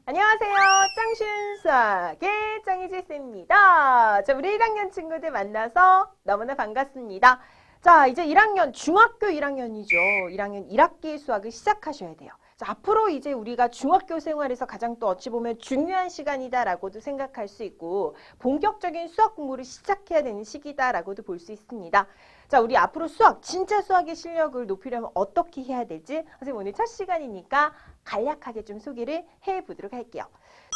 안녕하세요. 짱슌 수학의 짱이지쌤입니다. 자, 우리 1학년 친구들 만나서 너무나 반갑습니다. 자, 이제 1학년, 중학교 1학년이죠. 1학년 1학기 수학을 시작하셔야 돼요. 자, 앞으로 이제 우리가 중학교 생활에서 가장 또 어찌 보면 중요한 시간이다라고도 생각할 수 있고 본격적인 수학 공부를 시작해야 되는 시기다라고도 볼 수 있습니다. 자, 우리 앞으로 수학, 진짜 수학의 실력을 높이려면 어떻게 해야 될지 선생님 오늘 첫 시간이니까 간략하게 좀 소개를 해보도록 할게요.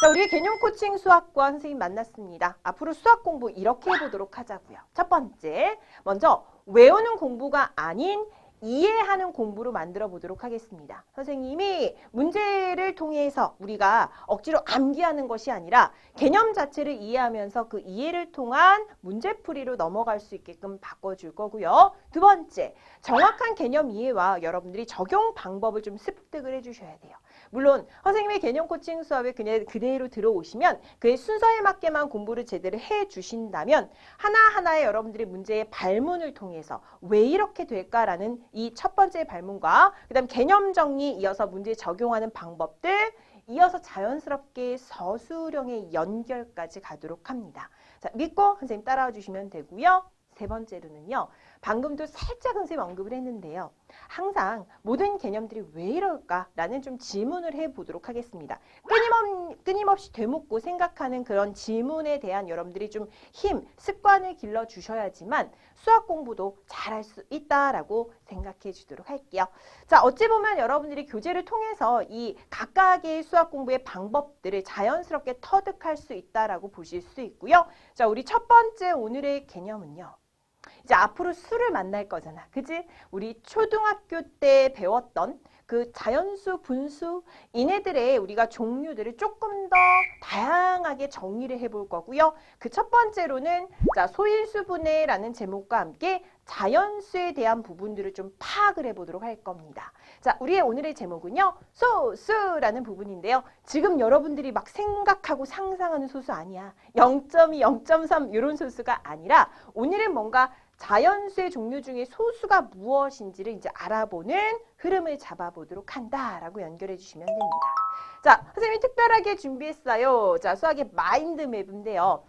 자, 우리 개념 코칭 수학과 선생님 만났습니다. 앞으로 수학 공부 이렇게 해보도록 하자고요. 첫 번째, 먼저 외우는 공부가 아닌 이해하는 공부로 만들어 보도록 하겠습니다. 선생님이 문제를 통해서 우리가 억지로 암기하는 것이 아니라 개념 자체를 이해하면서 그 이해를 통한 문제풀이로 넘어갈 수 있게끔 바꿔줄 거고요. 두 번째, 정확한 개념 이해와 여러분들이 적용 방법을 좀 습득을 해주셔야 돼요. 물론 선생님의 개념 코칭 수업에 그냥 그대로 들어오시면 그의 순서에 맞게만 공부를 제대로 해주신다면 하나하나의 여러분들의 문제의 발문을 통해서 왜 이렇게 될까라는 이 첫 번째 발문과 그 다음 개념 정리 이어서 문제 적용하는 방법들 이어서 자연스럽게 서술형의 연결까지 가도록 합니다. 자, 믿고 선생님 따라와 주시면 되고요. 세 번째로는요. 방금도 살짝 선생님 언급을 했는데요. 항상 모든 개념들이 왜 이럴까라는 좀 질문을 해보도록 하겠습니다. 끊임없이 되묻고 생각하는 그런 질문에 대한 여러분들이 좀 습관을 길러주셔야지만 수학 공부도 잘할 수 있다라고 생각해 주도록 할게요. 자, 어찌 보면 여러분들이 교재를 통해서 이 각각의 수학 공부의 방법들을 자연스럽게 터득할 수 있다라고 보실 수 있고요. 자, 우리 첫 번째 오늘의 개념은요. 이제 앞으로 수를 만날 거잖아. 그지? 우리 초등학교 때 배웠던 그 자연수, 분수, 이네들의 우리가 종류들을 조금 더 다양하게 정리를 해볼 거고요. 그 첫 번째로는 자, 소인수분해라는 제목과 함께 자연수에 대한 부분들을 좀 파악을 해보도록 할 겁니다. 자, 우리의 오늘의 제목은요. 소수라는 부분인데요. 지금 여러분들이 막 생각하고 상상하는 소수 아니야. 0.2, 0.3 이런 소수가 아니라 오늘은 뭔가 자연수의 종류 중에 소수가 무엇인지를 이제 알아보는 흐름을 잡아보도록 한다라고 연결해 주시면 됩니다. 자, 선생님이 특별하게 준비했어요. 자, 수학의 마인드맵인데요.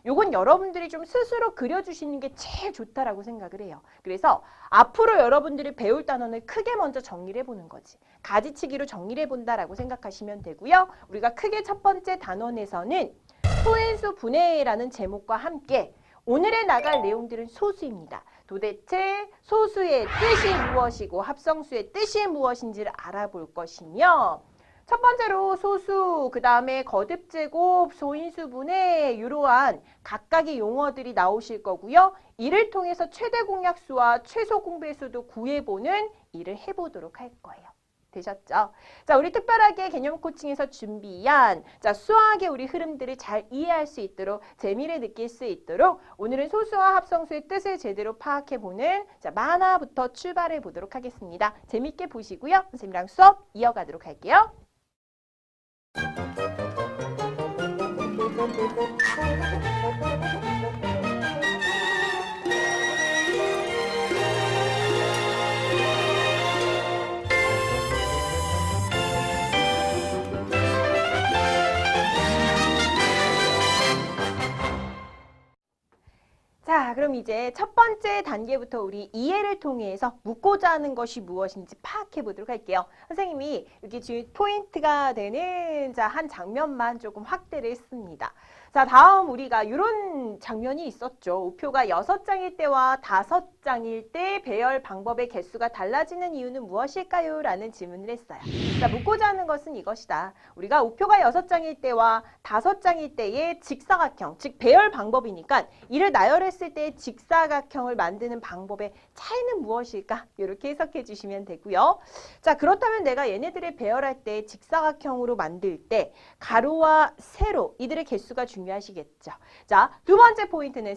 요건 여러분들이 좀 스스로 그려주시는 게 제일 좋다라고 생각을 해요. 그래서 앞으로 여러분들이 배울 단원을 크게 먼저 정리를 해보는 거지. 가지치기로 정리를 해본다라고 생각하시면 되고요. 우리가 크게 첫 번째 단원에서는 소인수 분해라는 제목과 함께 오늘에 나갈 내용들은 소수입니다. 도대체 소수의 뜻이 무엇이고 합성수의 뜻이 무엇인지를 알아볼 것이며 첫 번째로 소수, 그 다음에 거듭제곱, 소인수분해 이러한 각각의 용어들이 나오실 거고요. 이를 통해서 최대 공약수와 최소 공배수도 구해보는 일을 해보도록 할 거예요. 되셨죠? 자, 우리 특별하게 개념 코칭에서 준비한 자, 수학의 우리 흐름들을 잘 이해할 수 있도록 재미를 느낄 수 있도록 오늘은 소수와 합성수의 뜻을 제대로 파악해보는 자, 만화부터 출발해 보도록 하겠습니다. 재밌게 보시고요. 선생님이랑 수업 이어가도록 할게요. 자, 그럼 이제 첫 번째 단계부터 우리 이해를 통해서 묻고자 하는 것이 무엇인지 파악해 보도록 할게요. 선생님이 여기 지금 포인트가 되는 자, 한 장면만 조금 확대를 했습니다. 자, 다음 우리가 이런 장면이 있었죠. 우표가 6장일 때와 5장일 때 배열 방법의 개수가 달라지는 이유는 무엇일까요? 라는 질문을 했어요. 자, 묻고자 하는 것은 이것이다. 우리가 우표가 6장일 때와 5장일 때의 직사각형, 즉 배열 방법이니까 이를 나열했을 때 직사각형을 만드는 방법의 차이는 무엇일까? 이렇게 해석해 주시면 되고요. 자, 그렇다면 내가 얘네들을 배열할 때 직사각형으로 만들 때 가로와 세로 이들의 개수가 중요하시겠죠. 자, 두 번째 포인트는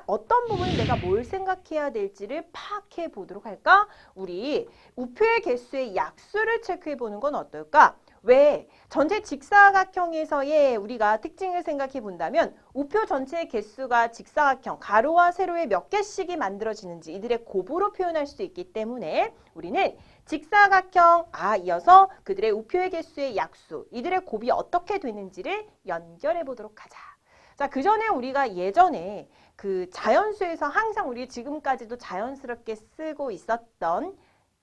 어떤 부분에 내가 뭘 생각해야 될지를 파악해 보도록 할까? 우리 우표의 개수의 약수를 체크해 보는 건 어떨까? 왜? 전체 직사각형에서의 우리가 특징을 생각해 본다면 우표 전체의 개수가 직사각형, 가로와 세로에 몇 개씩이 만들어지는지 이들의 곱으로 표현할 수 있기 때문에 우리는 직사각형 이어서 그들의 우표의 개수의 약수, 이들의 곱이 어떻게 되는지를 연결해 보도록 하자. 자, 그 전에 우리가 예전에 그 자연수에서 항상 우리 지금까지도 자연스럽게 쓰고 있었던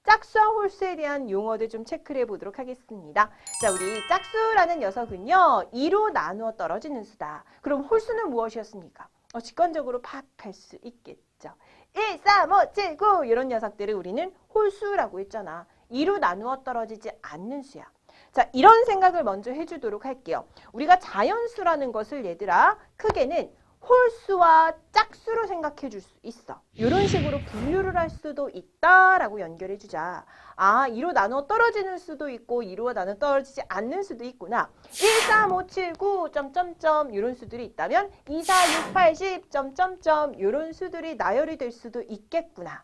짝수와 홀수에 대한 용어들 좀 체크를 해보도록 하겠습니다. 자, 우리 짝수라는 녀석은요, 2로 나누어 떨어지는 수다. 그럼 홀수는 무엇이었습니까? 직관적으로 파악할 수 있겠죠. 1, 3, 5, 7, 9 이런 녀석들을 우리는 홀수라고 했잖아. 2로 나누어 떨어지지 않는 수야. 자, 이런 생각을 먼저 해주도록 할게요. 우리가 자연수라는 것을 얘들아 크게는 홀수와 짝수로 생각해 줄 수 있어. 이런 식으로 분류를 할 수도 있다라고 연결해 주자. 2로 나눠 떨어지는 수도 있고 2로 나눠 떨어지지 않는 수도 있구나. 1, 3, 5, 7, 9, 점점점 이런 수들이 있다면 2, 4, 6, 8, 10, 점점점 이런 수들이 나열이 될 수도 있겠구나.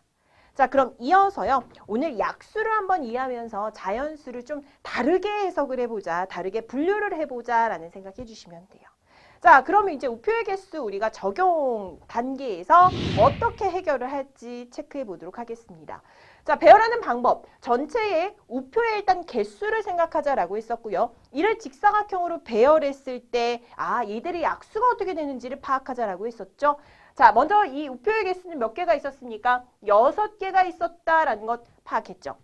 자, 그럼 이어서요. 오늘 약수를 한번 이해하면서 자연수를 좀 다르게 해석을 해보자. 다르게 분류를 해보자 라는 생각해 주시면 돼요. 자, 그러면 이제 우표의 개수 우리가 적용 단계에서 어떻게 해결을 할지 체크해 보도록 하겠습니다. 자, 배열하는 방법. 전체의 우표의 일단 개수를 생각하자라고 했었고요. 이를 직사각형으로 배열했을 때 얘들의 약수가 어떻게 되는지를 파악하자라고 했었죠. 자, 먼저 이 우표의 개수는 몇 개가 있었습니까? 6개가 있었다라는 것 파악했죠.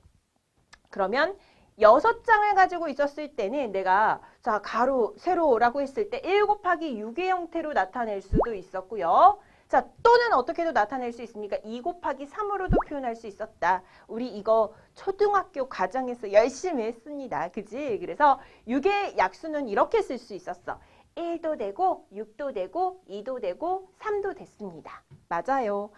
그러면 6장을 가지고 있었을 때는 내가 자 가로, 세로라고 했을 때 1 곱하기 6의 형태로 나타낼 수도 있었고요. 자, 또는 어떻게도 나타낼 수 있습니까? 2 곱하기 3으로도 표현할 수 있었다. 우리 이거 초등학교 과정에서 열심히 했습니다. 그지? 그래서 6의 약수는 이렇게 쓸 수 있었어. 1도 되고 6도 되고 2도 되고 3도 됐습니다. 맞아요.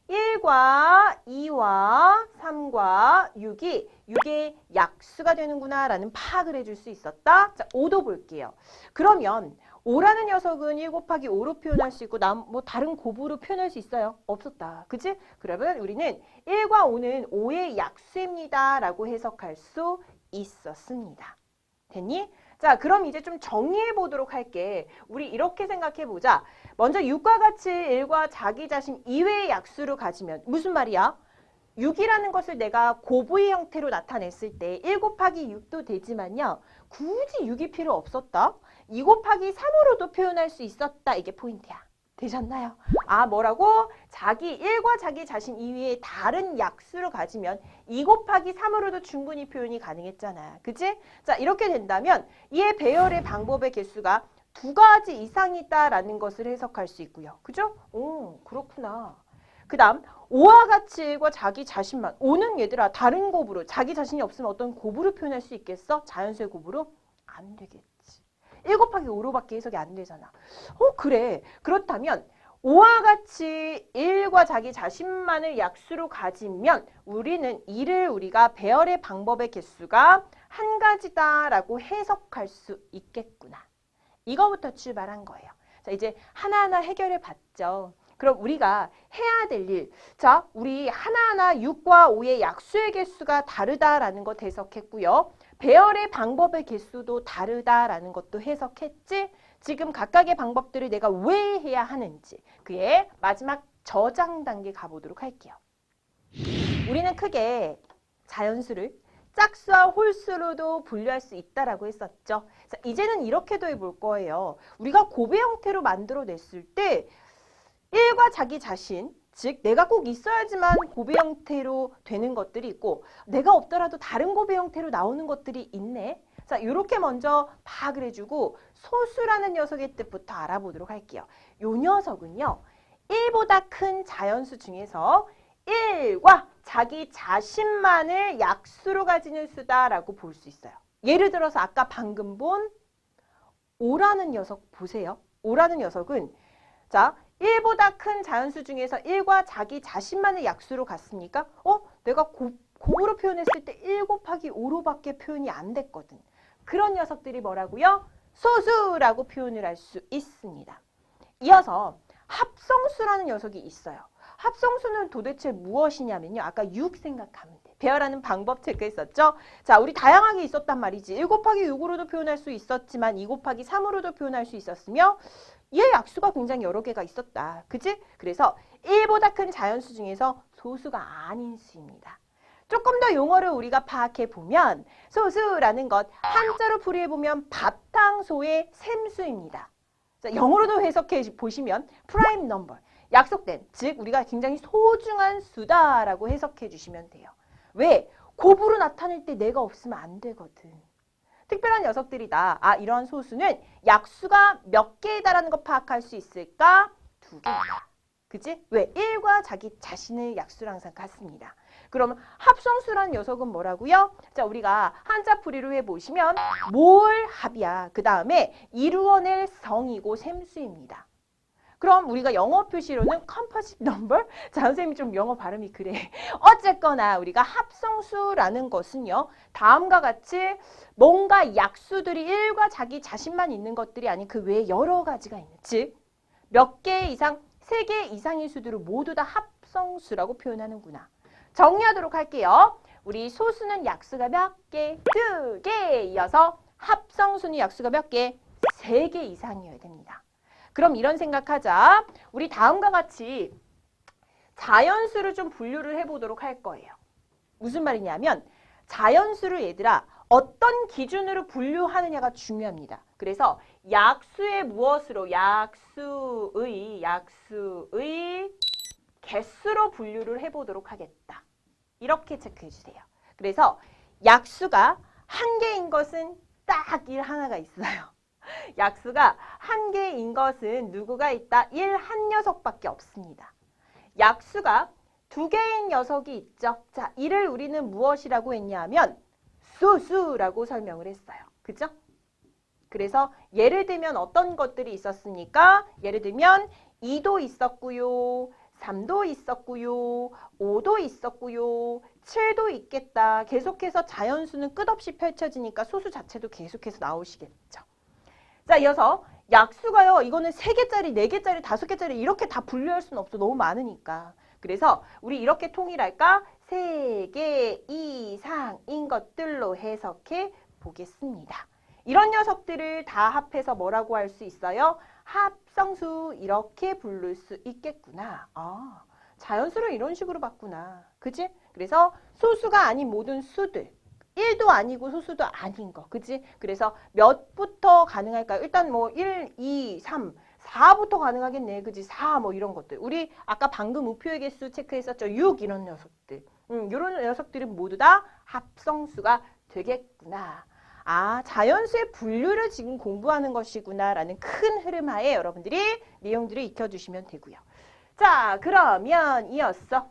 1과 2와 3과 6의 약수가 되는구나 라는 파악을 해줄 수 있었다. 자, 5도 볼게요. 그러면 5라는 녀석은 1 곱하기 5로 표현할 수 있고 뭐 다른 곱으로 표현할 수 있어요? 없었다. 그치? 그러면 우리는 1과 5는 5의 약수입니다 라고 해석할 수 있었습니다. 됐니? 자, 그럼 이제 좀 정리해 보도록 할게. 우리 이렇게 생각해 보자. 먼저 6과 같이 1과 자기 자신 이외의 약수를 가지면 무슨 말이야? 6이라는 것을 내가 곱의 형태로 나타냈을 때 1 곱하기 6도 되지만요. 굳이 6이 필요 없었다. 2 곱하기 3으로도 표현할 수 있었다. 이게 포인트야. 되셨나요? 뭐라고? 자기 1과 자기 자신 이외에 다른 약수를 가지면 2 곱하기 3으로도 충분히 표현이 가능했잖아. 그치? 자, 이렇게 된다면 이의 배열의 방법의 개수가 2가지 이상이다라는 것을 해석할 수 있고요. 그죠? 오, 그렇구나. 그 다음 5와 같이 1과 자기 자신만. 5는 얘들아 다른 곱으로 자기 자신이 없으면 어떤 곱으로 표현할 수 있겠어? 자연수의 곱으로? 안 되겠지. 1 곱하기 5로밖에 해석이 안 되잖아. 그래. 그렇다면 5와 같이 1과 자기 자신만을 약수로 가지면 우리는 이를 우리가 배열의 방법의 개수가 한 가지다라고 해석할 수 있겠구나. 이거부터 출발한 거예요. 자, 이제 하나하나 해결해 봤죠. 그럼 우리가 해야 될 일. 자, 우리 하나하나 6과 5의 약수의 개수가 다르다라는 것 해석했고요. 배열의 방법의 개수도 다르다라는 것도 해석했지. 지금 각각의 방법들을 내가 왜 해야 하는지 그의 마지막 저장 단계 가보도록 할게요. 우리는 크게 자연수를 짝수와 홀수로도 분류할 수 있다라고 했었죠. 자, 이제는 이렇게도 해볼 거예요. 우리가 곱의 형태로 만들어냈을 때 1과 자기 자신, 즉 내가 꼭 있어야지만 곱의 형태로 되는 것들이 있고 내가 없더라도 다른 곱의 형태로 나오는 것들이 있네. 자, 이렇게 먼저 파악을 해주고 소수라는 녀석의 뜻부터 알아보도록 할게요. 이 녀석은요. 1보다 큰 자연수 중에서 1과 자기 자신만을 약수로 가지는 수다라고 볼 수 있어요. 예를 들어서 아까 방금 본 5라는 녀석 보세요. 5라는 녀석은 자 1보다 큰 자연수 중에서 1과 자기 자신만의 약수로 갔으니까 내가 곱으로 표현했을 때 1 곱하기 5로밖에 표현이 안 됐거든. 그런 녀석들이 뭐라고요? 소수라고 표현을 할 수 있습니다. 이어서 합성수라는 녀석이 있어요. 합성수는 도대체 무엇이냐면요. 아까 6 생각하면 돼. 배열하는 방법 체크했었죠? 자, 우리 다양하게 있었단 말이지. 1 곱하기 6으로도 표현할 수 있었지만 2 곱하기 3으로도 표현할 수 있었으며 얘 약수가 굉장히 여러 개가 있었다. 그치? 그래서 1보다 큰 자연수 중에서 소수가 아닌 수입니다. 조금 더 용어를 우리가 파악해 보면 소수라는 것 한자로 풀이해 보면 바탕소의 샘수입니다. 자, 영어로도 해석해 보시면 prime number, 약속된, 즉 우리가 굉장히 소중한 수다라고 해석해 주시면 돼요. 왜? 곱으로 나타낼 때 내가 없으면 안 되거든. 특별한 녀석들이다. 아, 이러한 소수는 약수가 몇 개이다라는 거 파악할 수 있을까? 2개이다. 그치? 왜? 1과 자기 자신의 약수랑 항상 같습니다. 그러면 합성수라는 녀석은 뭐라고요? 자, 우리가 한자 풀이로 해보시면 뭘 합이야. 그 다음에 이루어낼 성이고 샘수입니다. 그럼 우리가 영어 표시로는 composite number? 자, 선생님이 좀 영어 발음이 그래. 어쨌거나 우리가 합성수라는 것은요. 다음과 같이 뭔가 약수들이 1과 자기 자신만 있는 것들이 아닌 그 외에 여러 가지가 있는. 즉, 몇 개 이상, 3개 이상의 수들을 모두 다 합성수라고 표현하는구나. 정리하도록 할게요. 우리 소수는 약수가 몇 개? 2개 이어서 합성수는 약수가 몇 개? 3개 이상이어야 됩니다. 그럼 이런 생각하자. 우리 다음과 같이 자연수를 좀 분류를 해보도록 할 거예요. 무슨 말이냐면 자연수를 얘들아 어떤 기준으로 분류하느냐가 중요합니다. 그래서 약수의 무엇으로? 약수의 개수로 분류를 해보도록 하겠다. 이렇게 체크해 주세요. 그래서 약수가 한 개인 것은 딱 1 하나가 있어요. 약수가 한 개인 것은 누구가 있다? 1 한 녀석밖에 없습니다. 약수가 2개인 녀석이 있죠. 자, 이를 우리는 무엇이라고 했냐면 소수라고 설명을 했어요. 그죠? 그래서 예를 들면 어떤 것들이 있었습니까? 예를 들면 2도 있었고요. 3도 있었고요. 5도 있었고요. 7도 있겠다. 계속해서 자연수는 끝없이 펼쳐지니까 소수 자체도 계속해서 나오시겠죠. 자, 이어서 약수가요. 이거는 3개짜리, 4개짜리, 5개짜리 이렇게 다 분류할 수는 없어. 너무 많으니까. 그래서 우리 이렇게 통일할까? 3개 이상인 것들로 해석해 보겠습니다. 이런 녀석들을 다 합해서 뭐라고 할 수 있어요? 합성수 이렇게 부를 수 있겠구나. 아, 자연수를 이런 식으로 봤구나. 그치? 그래서 소수가 아닌 모든 수들. 1도 아니고 소수도 아닌 거. 그치? 그래서 몇부터 가능할까요? 일단 뭐 1, 2, 3, 4부터 가능하겠네. 그치? 4 뭐 이런 것들. 우리 아까 방금 우표의 개수 체크했었죠. 6 이런 녀석들. 이런 녀석들은 모두 다 합성수가 되겠구나. 아, 자연수의 분류를 지금 공부하는 것이구나 라는 큰 흐름 하에 여러분들이 내용들을 익혀주시면 되고요. 자, 그러면 이어서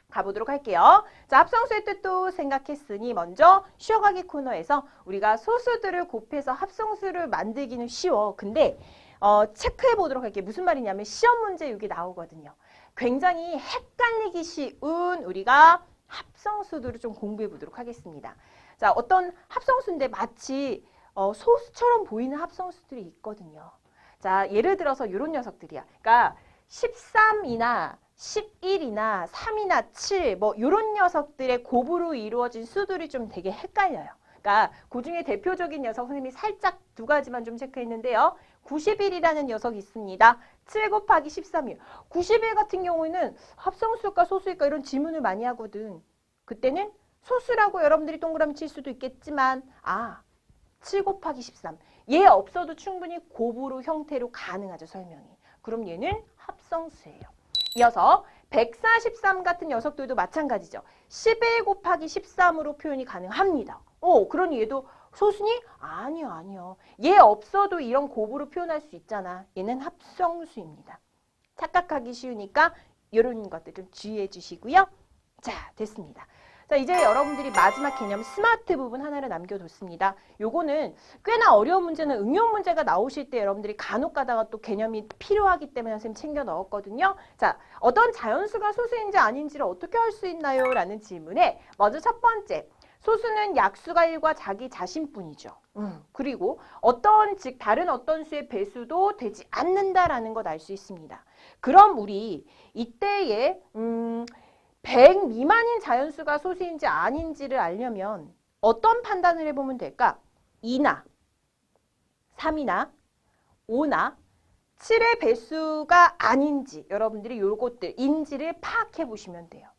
가보도록 할게요. 자, 합성수의 뜻도 생각했으니 먼저 쉬어가기 코너에서 우리가 소수들을 곱해서 합성수를 만들기는 쉬워. 근데 체크해 보도록 할게요. 무슨 말이냐면 시험 문제 여기 나오거든요. 굉장히 헷갈리기 쉬운 우리가 합성수들을 좀 공부해 보도록 하겠습니다. 자, 어떤 합성수인데 마치 소수처럼 보이는 합성수들이 있거든요. 자, 예를 들어서 이런 녀석들이야. 그러니까 13이나 11이나 3이나 7, 뭐 이런 녀석들의 곱으로 이루어진 수들이 좀 되게 헷갈려요. 그러니까 그 중에 대표적인 녀석 선생님이 살짝 2가지만 좀 체크했는데요. 91이라는 녀석이 있습니다. 7 곱하기 13이요. 91 같은 경우에는 합성수일까 소수일까 이런 질문을 많이 하거든. 그때는 소수라고 여러분들이 동그라미 칠 수도 있겠지만 7 곱하기 13. 얘 없어도 충분히 곱으로 형태로 가능하죠, 설명이. 그럼 얘는 합성수예요. 이어서 143 같은 녀석들도 마찬가지죠. 11 곱하기 13으로 표현이 가능합니다. 그러니 얘도 소수니? 아니요. 얘 없어도 이런 곱으로 표현할 수 있잖아. 얘는 합성수입니다. 착각하기 쉬우니까 이런 것들 좀 주의해 주시고요. 자, 됐습니다. 자, 이제 여러분들이 마지막 개념 스마트 부분 하나를 남겨뒀습니다. 요거는 꽤나 어려운 문제는 응용 문제가 나오실 때 여러분들이 간혹 가다가 또 개념이 필요하기 때문에 선생님 챙겨 넣었거든요. 자, 어떤 자연수가 소수인지 아닌지를 어떻게 할 수 있나요? 라는 질문에 먼저 첫 번째, 소수는 약수가 1과 자기 자신뿐이죠. 그리고 즉 다른 어떤 수의 배수도 되지 않는다라는 것 알 수 있습니다. 그럼 우리 이때에 100 미만인 자연수가 소수인지 아닌지를 알려면 어떤 판단을 해보면 될까? 2나 3이나 5나 7의 배수가 아닌지 여러분들이 요것들 인지를 파악해 보시면 돼요.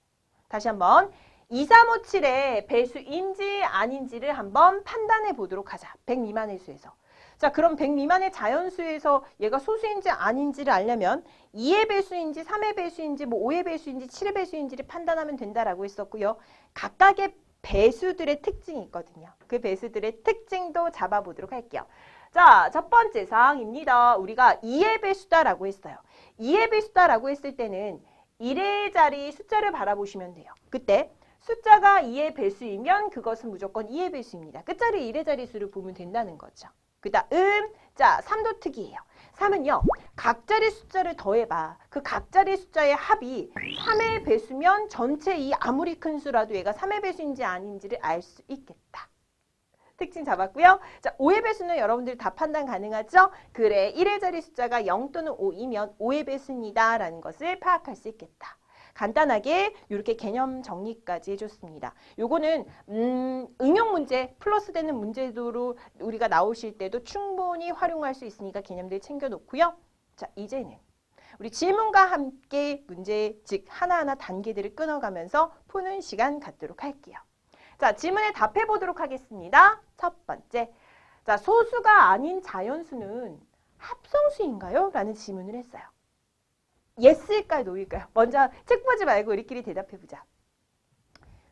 다시 한번 2, 3, 5, 7의 배수인지 아닌지를 한번 판단해 보도록 하자. 100 미만의 수에서. 자, 그럼 100 미만의 자연수에서 얘가 소수인지 아닌지를 알려면 2의 배수인지 3의 배수인지 뭐 5의 배수인지 7의 배수인지를 판단하면 된다라고 했었고요. 각각의 배수들의 특징이 있거든요. 그 배수들의 특징도 잡아보도록 할게요. 자, 첫 번째 사항입니다. 우리가 2의 배수다라고 했어요. 2의 배수다라고 했을 때는 1의 자리 숫자를 바라보시면 돼요. 그때 숫자가 2의 배수이면 그것은 무조건 2의 배수입니다. 끝자리 1의 자릿수를 보면 된다는 거죠. 그 다음, 자, 3도 특이해요. 3은요, 각자리 숫자를 더해봐. 그 각자리 숫자의 합이 3의 배수면 전체 이 아무리 큰 수라도 얘가 3의 배수인지 아닌지를 알 수 있겠다. 특징 잡았고요. 자, 5의 배수는 여러분들 다 판단 가능하죠? 그래, 1의 자리 숫자가 0 또는 5이면 5의 배수입니다. 라는 것을 파악할 수 있겠다. 간단하게 이렇게 개념 정리까지 해줬습니다. 요거는 응용 문제, 플러스 되는 문제도로 우리가 나오실 때도 충분히 활용할 수 있으니까 개념들 챙겨놓고요. 자, 이제는 우리 질문과 함께 문제, 즉 하나하나 단계들을 끊어가면서 푸는 시간 갖도록 할게요. 자, 질문에 답해 보도록 하겠습니다. 첫 번째, 자, 소수가 아닌 자연수는 합성수인가요? 라는 질문을 했어요. 예스일까요? 노일까요? 먼저 책 보지 말고 우리끼리 대답해보자.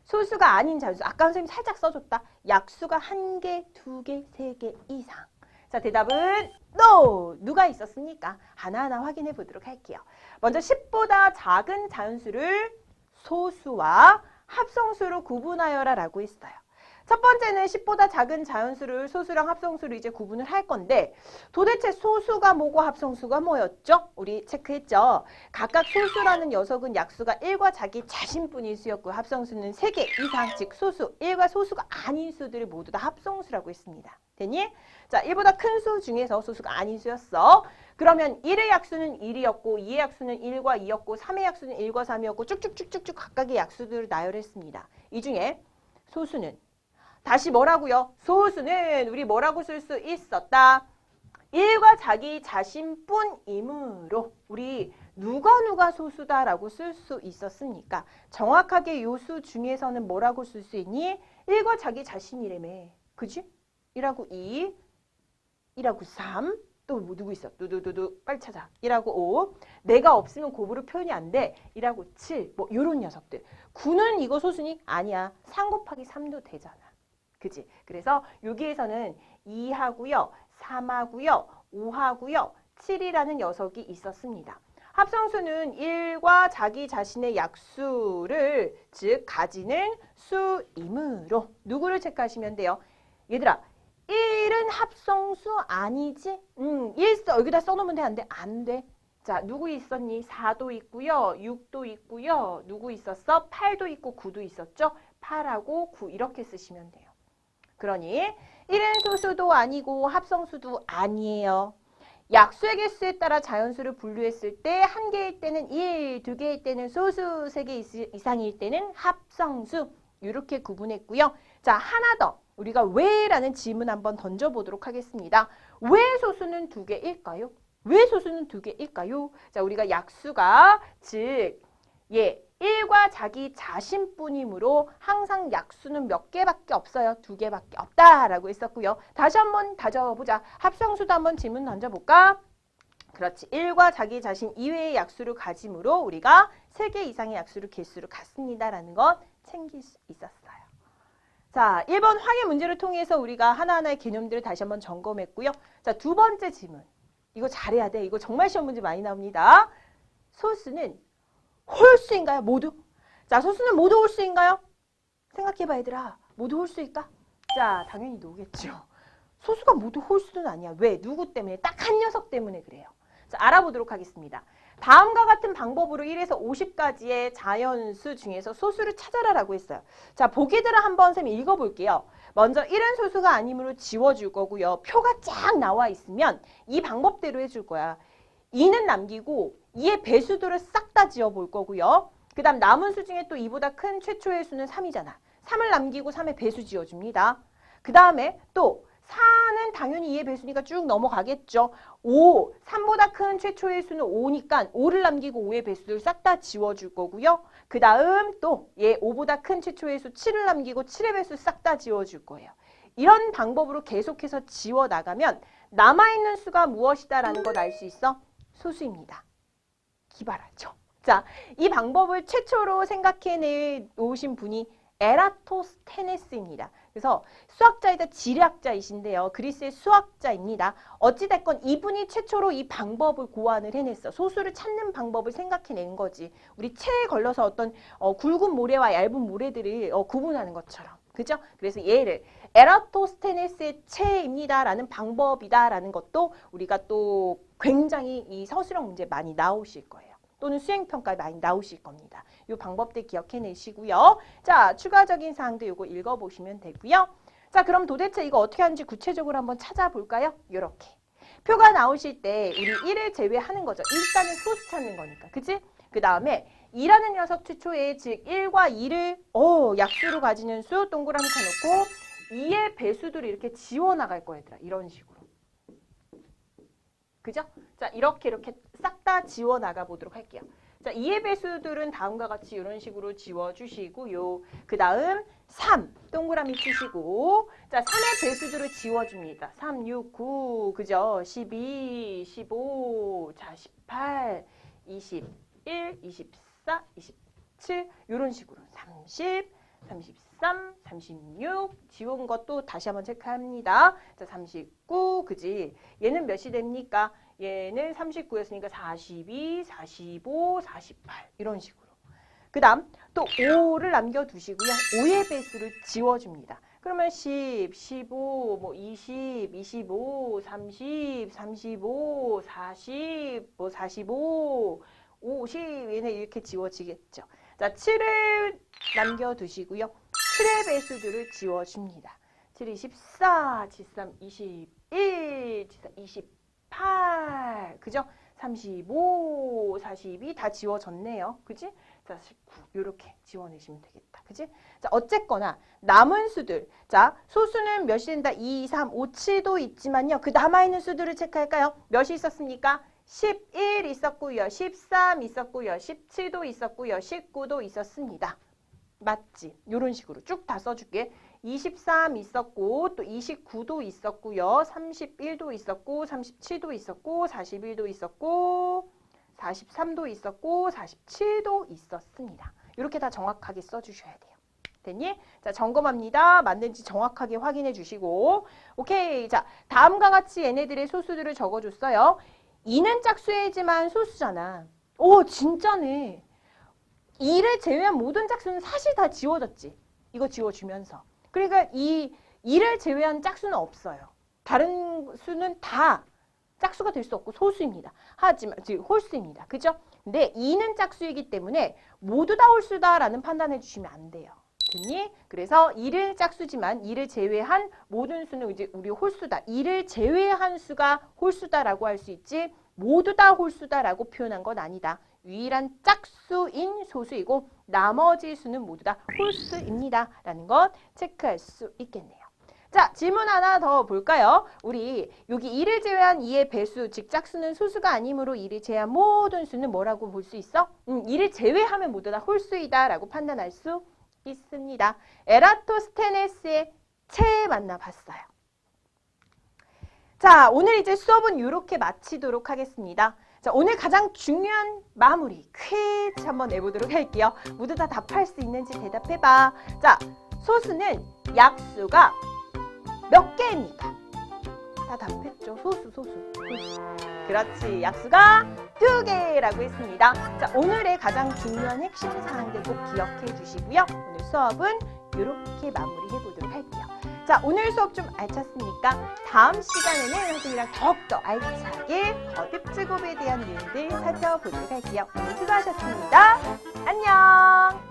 소수가 아닌 자연수. 아까 선생님 살짝 써줬다. 약수가 1개, 2개, 3개 이상. 자, 대답은 NO! 누가 있었습니까? 하나하나 확인해 보도록 할게요. 먼저 10보다 작은 자연수를 소수와 합성수로 구분하여라 라고 했어요. 첫 번째는 10보다 작은 자연수를 소수랑 합성수로 이제 구분을 할 건데 도대체 소수가 뭐고 합성수가 뭐였죠? 우리 체크했죠? 각각 소수라는 녀석은 약수가 1과 자기 자신뿐인 수였고 합성수는 3개 이상, 즉 소수, 1과 소수가 아닌 수들을 모두 다 합성수라고 했습니다. 됐니? 자, 1보다 큰 수 중에서 소수가 아닌 수였어. 그러면 1의 약수는 1이었고 2의 약수는 1과 2였고 3의 약수는 1과 3이었고 쭉쭉쭉쭉쭉 각각의 약수들을 나열했습니다. 이 중에 소수는 다시 뭐라고요? 소수는 우리 뭐라고 쓸 수 있었다? 1과 자기 자신뿐이므로 우리 누가 소수다라고 쓸 수 있었으니까 정확하게 요 수 중에서는 뭐라고 쓸 수 있니? 1과 자기 자신이라며. 그지? 1하고 2, 1하고 3, 또 뭐 누구 있어? 두두두두 빨리 찾아. 1하고 5, 내가 없으면 곱으로 표현이 안 돼. 1하고 7, 뭐 요런 녀석들. 9는 이거 소수니? 아니야. 3 곱하기 3도 되잖아. 그치? 그래서 여기에서는 2하고요, 3하고요, 5하고요, 7이라는 녀석이 있었습니다. 합성수는 1과 자기 자신의 약수를 즉 가지는 수이므로 누구를 체크하시면 돼요? 얘들아, 1은 합성수 아니지? 1 여기다 써놓으면 돼? 안 돼? 안 돼. 자, 누구 있었니? 4도 있고요, 6도 있고요, 누구 있었어? 8도 있고 9도 있었죠? 8하고 9 이렇게 쓰시면 돼요. 그러니 1은 소수도 아니고 합성수도 아니에요. 약수의 개수에 따라 자연수를 분류했을 때 1개일 때는 1, 2개일 때는 소수, 3개 이상일 때는 합성수 이렇게 구분했고요. 자, 하나 더 우리가 왜라는 질문 한번 던져보도록 하겠습니다. 왜 소수는 2개일까요? 왜 소수는 2개일까요? 자, 우리가 약수가 즉 1과 자기 자신뿐이므로 항상 약수는 몇 개밖에 없어요. 2개밖에 없다라고 했었고요. 다시 한번 다져보자. 합성수도 한번 질문 던져볼까? 그렇지. 1과 자기 자신 이외의 약수를 가지므로 우리가 3개 이상의 약수를 개수를 갖습니다라는 건 챙길 수 있었어요. 자, 1번 확인 문제를 통해서 우리가 하나하나의 개념들을 다시 한번 점검했고요. 자, 두 번째 질문. 이거 잘해야 돼. 이거 정말 시험 문제 많이 나옵니다. 소수는 홀수인가요? 모두? 자, 소수는 모두 홀수인가요? 생각해봐, 얘들아. 모두 홀수일까? 자, 당연히 노겠죠. 소수가 모두 홀수는 아니야. 왜? 누구 때문에? 딱 한 녀석 때문에 그래요. 자, 알아보도록 하겠습니다. 다음과 같은 방법으로 1에서 50까지의 자연수 중에서 소수를 찾아라라고 했어요. 자, 보기들을 한번 쌤 읽어볼게요. 먼저 1은 소수가 아니므로 지워줄 거고요. 표가 쫙 나와 있으면 이 방법대로 해줄 거야. 2는 남기고 2의 배수들을 싹 다 지어볼 거고요. 그 다음 남은 수 중에 또 2보다 큰 최초의 수는 3이잖아. 3을 남기고 3의 배수 지어줍니다. 그 다음에 또 4는 당연히 2의 배수니까 쭉 넘어가겠죠. 5, 3보다 큰 최초의 수는 5니까 5를 남기고 5의 배수를 싹 다 지워줄 거고요. 그 다음 또 얘 5보다 큰 최초의 수 7을 남기고 7의 배수 싹 다 지워줄 거예요. 이런 방법으로 계속해서 지워나가면 남아있는 수가 무엇이다라는 걸 알 수 있어? 소수입니다. 기발하죠. 자, 이 방법을 최초로 생각해 놓으신 분이 에라토스테네스입니다. 그래서 수학자이자 지리학자이신데요. 그리스의 수학자입니다. 어찌됐건 이분이 최초로 이 방법을 고안을 해냈어. 소수를 찾는 방법을 생각해낸 거지. 우리 체에 걸러서 어떤 굵은 모래와 얇은 모래들을 구분하는 것처럼. 그죠? 그래서 얘를 에라토스테네스의 체입니다라는 방법이다라는 것도 우리가 또 굉장히 이 서술형 문제 많이 나오실 거예요. 또는 수행평가에 많이 나오실 겁니다. 이 방법들 기억해내시고요. 자, 추가적인 사항도 이거 읽어보시면 되고요. 자, 그럼 도대체 이거 어떻게 하는지 구체적으로 한번 찾아볼까요? 이렇게. 표가 나오실 때 우리 1을 제외하는 거죠. 일단은 소수 찾는 거니까. 그치? 그 다음에 2라는 녀석 최초에 즉 1과 2를 약수로 가지는 수 동그라미 쳐놓고 2의 배수들을 이렇게 지워나갈 거야, 얘들아. 이런 식으로. 그죠? 자, 이렇게 싹 다 지워나가 보도록 할게요. 자, 2의 배수들은 다음과 같이 이런 식으로 지워주시고요. 그 다음 3, 동그라미 치시고 자, 3의 배수들을 지워줍니다. 3, 6, 9, 그죠? 12, 15, 자, 18, 21, 24, 27 이런 식으로 30, 33, 36 지운 것도 다시 한번 체크합니다. 자, 39, 그지? 얘는 몇이 됩니까? 얘는 39였으니까 42, 45, 48 이런 식으로. 그 다음 또 5를 남겨두시고요. 5의 배수를 지워줍니다. 그러면 10, 15, 뭐 20, 25, 30, 35, 40, 뭐 45, 50 얘네 이렇게 지워지겠죠. 자, 7을 남겨두시고요. 7의 배수들을 지워줍니다. 7, 24, 73, 21, 74, 28, 그죠? 35, 42 다 지워졌네요. 그지? 자, 19 이렇게 지워내시면 되겠다. 그지? 자, 어쨌거나 남은 수들. 자, 소수는 몇이 된다? 2, 3, 5, 7도 있지만요. 그 남아있는 수들을 체크할까요? 몇이 있었습니까? 11 있었고요. 13 있었고요. 17도 있었고요. 19도 있었습니다. 맞지? 이런 식으로 쭉 다 써줄게. 23 있었고 또 29도 있었고요. 31도 있었고 37도 있었고 41도 있었고 43도 있었고 47도 있었습니다. 이렇게 다 정확하게 써주셔야 돼요. 됐니? 자, 점검합니다. 맞는지 정확하게 확인해 주시고 오케이. 자, 다음과 같이 얘네들의 소수들을 적어줬어요. 2는 짝수이지만 소수잖아. 오, 진짜네. 2를 제외한 모든 짝수는 사실 다 지워졌지. 이거 지워주면서. 그러니까 이 2를 제외한 짝수는 없어요. 다른 수는 다 짝수가 될 수 없고 소수입니다. 하지만 즉 홀수입니다. 그죠? 근데 2는 짝수이기 때문에 모두 다 홀수다라는 판단해 주시면 안 돼요. 됐니? 그래서 2를 짝수지만 2를 제외한 모든 수는 이제 우리 홀수다. 2를 제외한 수가 홀수다라고 할 수 있지 모두 다 홀수다라고 표현한 건 아니다. 유일한 짝수인 소수이고 나머지 수는 모두 다 홀수입니다. 라는 것 체크할 수 있겠네요. 자, 질문 하나 더 볼까요? 우리 여기 2를 제외한 2의 배수, 즉 짝수는 소수가 아니므로 2를 제외한 모든 수는 뭐라고 볼 수 있어? 2를 제외하면 모두 다 홀수이다 라고 판단할 수 있습니다. 에라토스테네스의 체 만나봤어요. 자, 오늘 이제 수업은 이렇게 마치도록 하겠습니다. 자, 오늘 가장 중요한 마무리 퀴즈 한번 내보도록 할게요. 모두 다 답할 수 있는지 대답해봐. 자, 소수는 약수가 몇 개입니까? 다 답했죠. 소수. 그렇지. 약수가 2개라고 했습니다. 자, 오늘의 가장 중요한 핵심 사항들 꼭 기억해 주시고요. 오늘 수업은 이렇게 마무리해 보도록 할게요. 자, 오늘 수업 좀 알찼습니까? 다음 시간에는 선생님이랑 더욱더 알차게 거듭 제곱에 대한 내용들 살펴보도록 할게요. 오늘 수고하셨습니다. 안녕!